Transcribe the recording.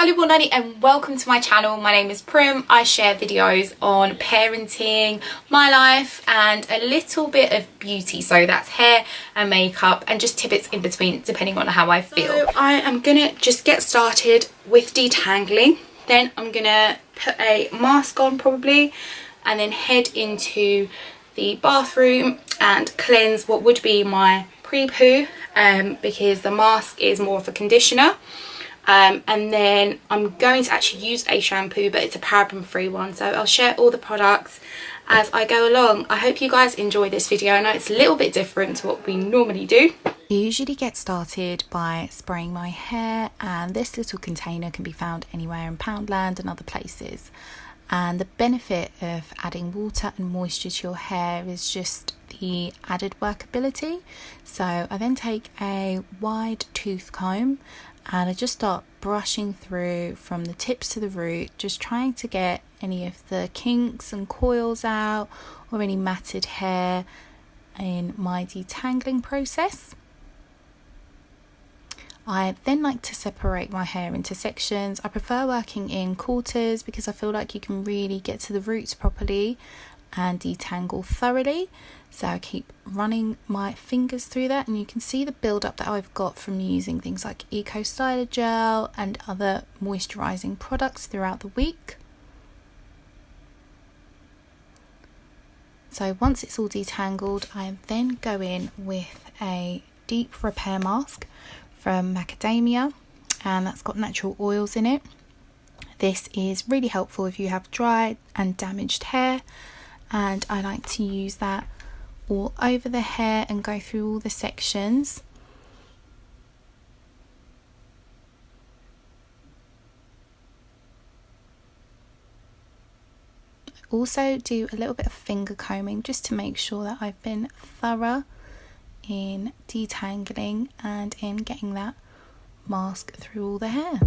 Salibonani and welcome to my channel. My name is Prim. I share videos on parenting, my life and a little bit of beauty, so that's hair and makeup and just tidbits in between depending on how I feel. So I am gonna just get started with detangling, then I'm gonna put a mask on probably and then head into the bathroom and cleanse what would be my pre-poo because the mask is more of a conditioner. And then I'm going to actually use a shampoo, but it's a paraben free one, so I'll share all the products as I go along. I hope you guys enjoy this video. I know it's a little bit different to what we normally do. I usually get started by spraying my hair, and this little container can be found anywhere in Poundland and other places. And the benefit of adding water and moisture to your hair is just the added workability. So I then take a wide tooth comb and I just start brushing through from the tips to the root, just trying to get any of the kinks and coils out or any matted hair in my detangling process. I then like to separate my hair into sections. I prefer working in quarters because I feel like you can really get to the roots properly and detangle thoroughly. So I keep running my fingers through that, and you can see the build up that I've got from using things like Eco Styler Gel and other moisturising products throughout the week. So once it's all detangled, I then go in with a deep repair mask from Macadamia, and that's got natural oils in it. This is really helpful if you have dry and damaged hair, and I like to use that all over the hair and go through all the sections. Also do a little bit of finger combing just to make sure that I've been thorough in detangling and in getting that mask through all the hair.